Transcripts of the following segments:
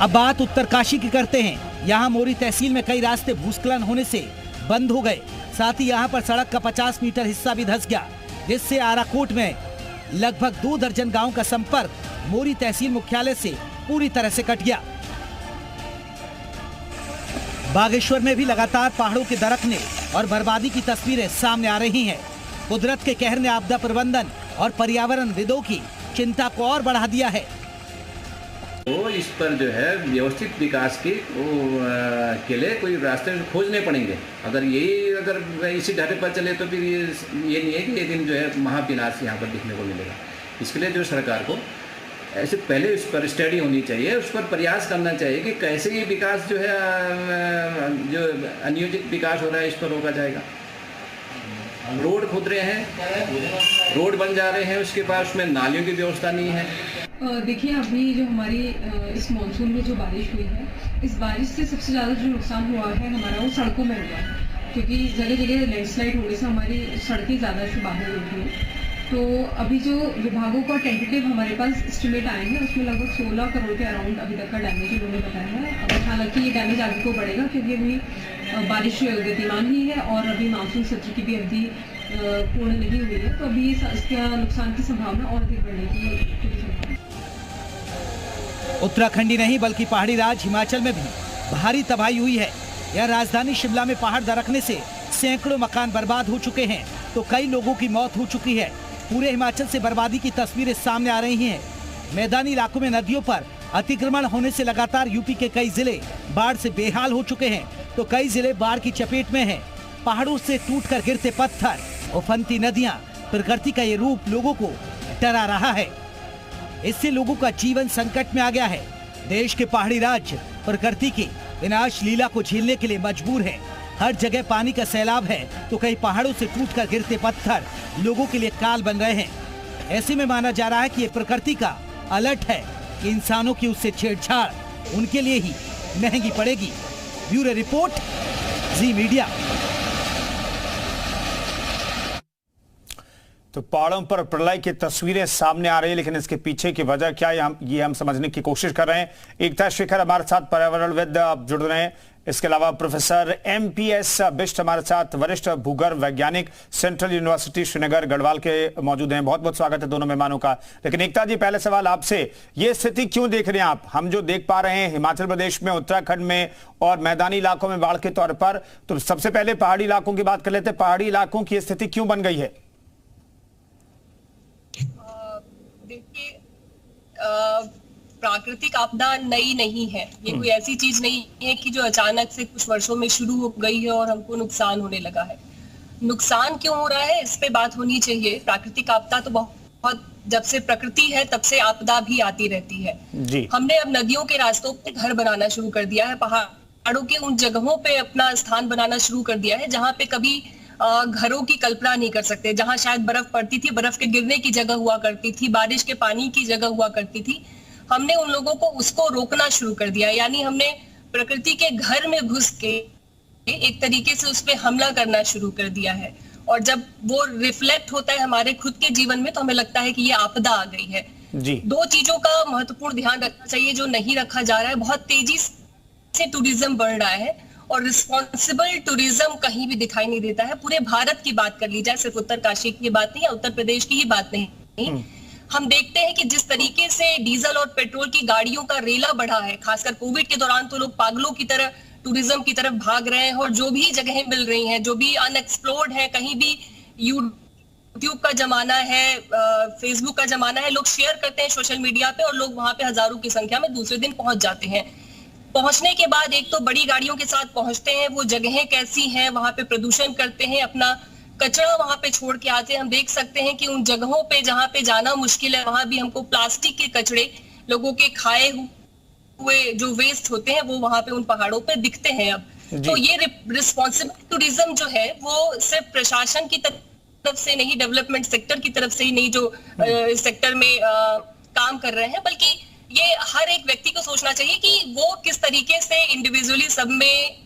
अब बात उत्तरकाशी की करते हैं। यहाँ मोरी तहसील में कई रास्ते भूस्खलन होने से बंद हो गए। साथ ही यहाँ पर सड़क का 50 मीटर हिस्सा भी धंस गया, जिससे आराकोट में लगभग 2 दर्जन गांव का संपर्क मोरी तहसील मुख्यालय से पूरी तरह से कट गया। बागेश्वर में भी लगातार पहाड़ों के दरकने और बर्बादी की तस्वीरें सामने आ रही हैं। कुदरत के कहर ने आपदा प्रबंधन और पर्यावरणविदों की चिंता को और बढ़ा दिया है। तो इस पर जो है व्यवस्थित विकास के लिए कोई रास्ते खोजने पड़ेंगे। अगर इसी ढाटे पर चले तो फिर ये नहीं है कि एक दिन जो है महाविनाश यहाँ पर दिखने को मिलेगा। इसके लिए जो सरकार को ऐसे पहले इस पर स्टडी होनी चाहिए, उस पर प्रयास करना चाहिए कि कैसे ये विकास जो है जो अनियोजित विकास हो रहा है इस पर रोका जाएगा। रोड खोद रहे हैं, रोड बन जा रहे हैं, उसके बाद उसमें नालियों की व्यवस्था नहीं है। देखिए, अभी जो हमारी इस मानसून में जो बारिश हुई है, इस बारिश से सबसे ज़्यादा जो नुकसान हुआ है हमारा वो सड़कों में हुआ है, क्योंकि जगह जगह लैंडस्लाइड होने से हमारी सड़कें ज़्यादा से बाहर उठी हैं। तो अभी जो विभागों का टेंटेटिव हमारे पास एस्टिमेट आए हैं, उसमें लगभग 16 करोड़ के अराउंड अभी तक का डैमेज उन्होंने बताया है। अब हालांकि ये डैमेज आगे को बढ़ेगा, क्योंकि अभी बारिश गतिमान ही है और अभी मानसून सत्र की भी अवधि पूर्ण नहीं हुई है, तो अभी इसका नुकसान की संभावना और अधिक बढ़ने की संभावना। उत्तराखंड ही नहीं बल्कि पहाड़ी राज्य हिमाचल में भी भारी तबाही हुई है। यह राजधानी शिमला में पहाड़ दरकने से सैकड़ों मकान बर्बाद हो चुके हैं, तो कई लोगों की मौत हो चुकी है। पूरे हिमाचल से बर्बादी की तस्वीरें सामने आ रही हैं। मैदानी इलाकों में नदियों पर अतिक्रमण होने से लगातार यूपी के कई जिले बाढ़ से बेहाल हो चुके हैं, तो कई जिले बाढ़ की चपेट में हैं। पहाड़ों से टूटकर गिरते पत्थर, उफनती नदियां, प्रकृति का ये रूप लोगों को डरा रहा है। इससे लोगों का जीवन संकट में आ गया है। देश के पहाड़ी राज्य प्रकृति की विनाश लीला को झेलने के लिए मजबूर है। हर जगह पानी का सैलाब है, तो कई पहाड़ों से टूटकर गिरते पत्थर लोगों के लिए काल बन रहे हैं। ऐसे में माना जा रहा है कि ये प्रकृति का अलर्ट है कि इंसानों की उससे छेड़छाड़ उनके लिए ही महंगी पड़ेगी। ब्यूरो रिपोर्ट, जी मीडिया। तो पहाड़ों पर प्रलय की तस्वीरें सामने आ रही है, लेकिन इसके पीछे की वजह क्या है ये हम समझने की कोशिश कर रहे हैं। एकता शेखर हमारे साथ पर्यावरणविद जुड़ रहे हैं। इसके अलावा प्रोफेसर एमपीएस बिष्ट हमारे साथ वरिष्ठ भूगर्भ वैज्ञानिक सेंट्रल यूनिवर्सिटी श्रीनगर गढ़वाल के मौजूद हैं। बहुत बहुत स्वागत है दोनों मेहमानों का। लेकिन एकता जी, पहले सवाल आपसे, ये स्थिति क्यों देख रहे हैं आप? हम जो देख पा रहे हैं हिमाचल प्रदेश में, उत्तराखंड में और मैदानी इलाकों में बाढ़ के तौर पर, तो सबसे पहले पहाड़ी इलाकों की बात कर लेते हैं। पहाड़ी इलाकों की स्थिति क्यों बन गई है? देखिए, प्राकृतिक आपदा नई नहीं है। ये कोई ऐसी चीज नहीं है कि जो अचानक से कुछ वर्षों में शुरू हो गई है और हमको नुकसान होने लगा है। नुकसान क्यों हो रहा है, इस पे बात होनी चाहिए। प्राकृतिक आपदा तो बहुत जब से प्रकृति है तब से आपदा भी आती रहती है जी। हमने अब नदियों के रास्तों पे घर बनाना शुरू कर दिया है, पहाड़ों के उन जगहों पे अपना स्थान बनाना शुरू कर दिया है जहाँ पे कभी घरों की कल्पना नहीं कर सकते, जहां शायद बर्फ पड़ती थी, बर्फ के गिरने की जगह हुआ करती थी, बारिश के पानी की जगह हुआ करती थी। हमने उन लोगों को उसको रोकना शुरू कर दिया, यानी हमने प्रकृति के घर में घुस के एक तरीके से उस पर हमला करना शुरू कर दिया है। और जब वो रिफ्लेक्ट होता है हमारे खुद के जीवन में, तो हमें लगता है कि ये आपदा आ गई है जी। 2 चीजों का महत्वपूर्ण ध्यान रखना चाहिए जो नहीं रखा जा रहा है। बहुत तेजी से टूरिज्म बढ़ रहा है और रिस्पॉन्सिबल टूरिज्म कहीं भी दिखाई नहीं देता है। पूरे भारत की बात कर ली जाए, सिर्फ उत्तरकाशी की बात नहीं या उत्तर प्रदेश की ही बात नहीं, हम देखते हैं कि जिस तरीके से डीजल और पेट्रोल की गाड़ियों का रेला बढ़ा है, खासकर कोविड के दौरान तो लोग पागलों की तरह टूरिज्म की तरफ भाग रहे हैं और जो भी जगहें मिल रही हैं, जो भी अनएक्सप्लोर्ड है, कहीं भी यूट्यूब का जमाना है, फेसबुक का जमाना है, लोग शेयर करते हैं सोशल मीडिया पे और लोग वहां पे हजारों की संख्या में दूसरे दिन पहुंच जाते हैं। पहुंचने के बाद एक तो बड़ी गाड़ियों के साथ पहुंचते हैं, वो जगहें कैसी हैं, वहां पे प्रदूषण करते हैं, अपना कचरा वहां पे छोड़ के आते हैं। हम देख सकते हैं कि उन जगहों पे जहां पे जाना मुश्किल है, वहां भी हमको प्लास्टिक के कचड़े, लोगों के खाए हुए जो वेस्ट होते हैं, वो वहां पे उन पहाड़ों पे दिखते हैं अब। तो ये रिस्पॉन्सिबल टूरिज्म जो है वो सिर्फ प्रशासन की तरफ से नहीं, डेवलपमेंट सेक्टर की तरफ से ही नहीं, जो सेक्टर में काम कर रहे हैं, बल्कि ये हर एक व्यक्ति को सोचना चाहिए कि वो किस तरीके से इंडिविजुअली सब में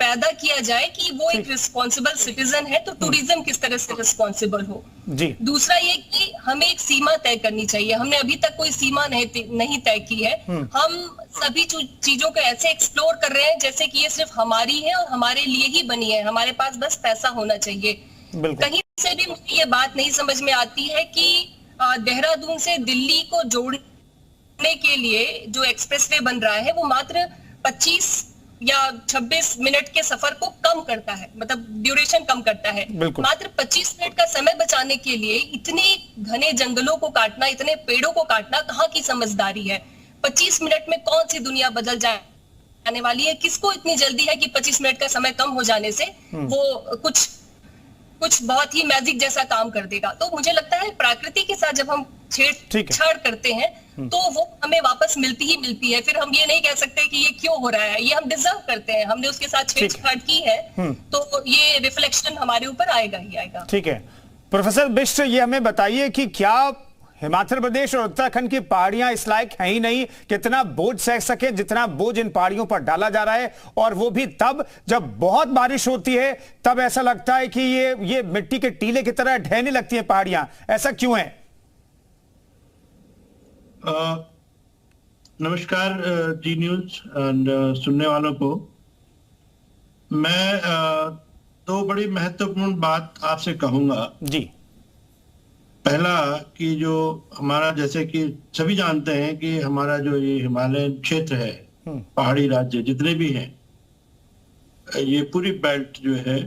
पैदा किया जाए कि वो एक रिस्पॉन्सिबल सिटीजन है, तो टूरिज्म किस तरह से रिस्पॉन्सिबल हो। जी। दूसरा ये कि हमें एक सीमा तय करनी चाहिए। हमने अभी तक कोई सीमा नहीं तय की है। हम सभी चीजों को ऐसे एक्सप्लोर कर रहे हैं जैसे कि ये सिर्फ हमारी है और हमारे लिए ही बनी है, हमारे पास बस पैसा होना चाहिए। कहीं से भी मुझे ये बात नहीं समझ में आती है कि देहरादून से दिल्ली को जोड़ने के लिए जो एक्सप्रेसवे बन रहा है वो मात्र 25 या 26 मिनट के सफर को कम करता है, मतलब ड्यूरेशन कम करता है। मात्र 25 मिनट का समय बचाने के लिए इतने घने जंगलों को काटना, इतने पेड़ों को काटना कहाँ की समझदारी है? 25 मिनट में कौन सी दुनिया बदल जाने वाली है? किसको इतनी जल्दी है कि 25 मिनट का समय कम हो जाने से वो कुछ बहुत ही मैजिक जैसा काम कर देगा? तो मुझे लगता है प्रकृति के साथ जब हम छेड़छाड़ करते हैं तो वो हमें वापस मिलती ही मिलती है। फिर हम ये नहीं कह सकते कि ये क्यों हो रहा है, ये हम डिजर्व करते हैं, हमने उसके साथ छेड़छाड़ की है तो ये रिफ्लेक्शन हमारे ऊपर आएगा ही आएगा। ठीक है प्रोफेसर बिष्ट, ये हमें बताइए कि क्या हिमाचल प्रदेश और उत्तराखंड की पहाड़ियां इस लायक हैं ही नहीं, कितना बोझ सह सके जितना बोझ इन पहाड़ियों पर डाला जा रहा है, और वो भी तब जब बहुत बारिश होती है, तब ऐसा लगता है कि ये मिट्टी के टीले की तरह ढहने लगती है पहाड़ियां। ऐसा क्यों है? नमस्कार जी न्यूज सुनने वालों को। मैं दो बड़ी महत्वपूर्ण बात आपसे कहूंगा। जी। पहला कि जो हमारा, जैसे कि सभी जानते हैं कि हमारा जो ये हिमालयन क्षेत्र है, पहाड़ी राज्य जितने भी हैं, ये पूरी बेल्ट जो है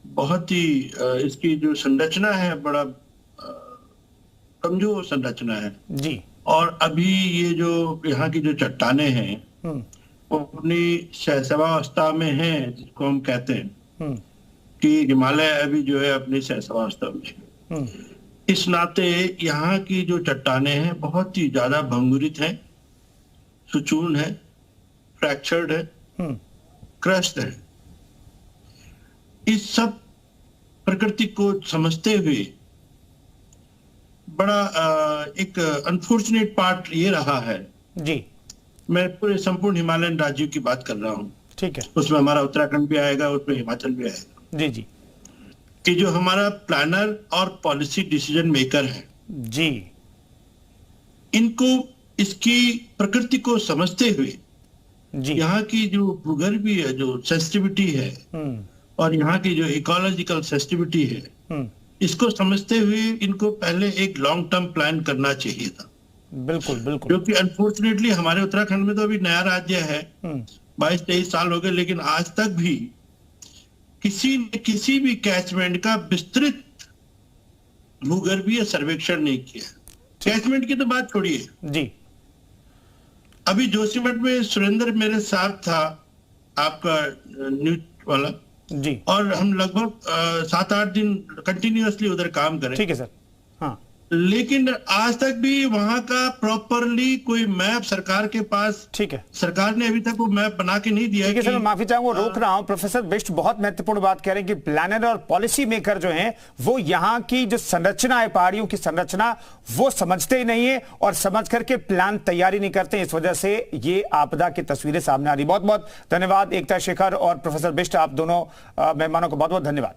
बहुत ही इसकी जो संरचना है बड़ा कमजोर संरचना है। जी। और अभी ये जो यहाँ की जो चट्टाने हैं वो अपनी सहसवावस्था में हैं, जिसको हम कहते हैं कि हिमालय अभी जो है अपनी सहसवावस्था में। इस नाते यहाँ की जो चट्टाने हैं बहुत ही ज्यादा भंगुरित हैं, सुचून है, फ्रैक्चर्ड है, क्रस्ट है। इस सब प्रकृति को समझते हुए बड़ा एक अनफॉर्चुनेट पार्ट ये रहा है। जी। मैं पूरे संपूर्ण हिमालयन राज्यों की बात कर रहा हूँ। ठीक है। उसमें हमारा उत्तराखंड भी आएगा, उसमें हिमाचल भी आएगा। जी जी। कि जो हमारा प्लानर और पॉलिसी डिसीजन मेकर है जी, इनको इसकी प्रकृति को समझते हुए जी, यहाँ की जो भूगर्भीय है, जो सेंसिटिविटी है और यहाँ की जो इकोलॉजिकल सेंसिटिविटी है, इसको समझते हुए इनको पहले एक लॉन्ग टर्म प्लान करना चाहिए था। बिल्कुल बिल्कुल। क्योंकि अनफॉर्चुनेटली हमारे उत्तराखंड में तो अभी नया राज्य है, 22-23 साल हो गए, लेकिन आज तक भी किसी ने किसी भी कैचमेंट का विस्तृत भूगर्भीय सर्वेक्षण नहीं किया। कैचमेंट की तो बात छोड़िए जी। अभी जोशीमठ में सुरेंद्र मेरे साथ था, आपका न्यूज वाला जी, और हम लगभग 7-8 दिन कंटिन्यूअसली उधर काम करें। ठीक है सर। हाँ। लेकिन आज तक भी वहां का प्रॉपरली कोई मैप सरकार के पास, ठीक है, सरकार ने अभी तक वो मैप बना के नहीं दिया। ठीक है सर, मैं माफी चाहूंगा, रोक रहा हूं। प्रोफेसर बिष्ट बहुत महत्वपूर्ण बात कह रहे हैं कि प्लानर और पॉलिसी मेकर जो हैं वो यहाँ की जो संरचना है, पहाड़ियों की संरचना, वो समझते ही नहीं है और समझ करके प्लान तैयारी नहीं करते। इस वजह से ये आपदा की तस्वीरें सामने आ रही। बहुत बहुत धन्यवाद एकता शेखर और प्रोफेसर बिष्ट, आप दोनों मेहमानों को बहुत बहुत धन्यवाद।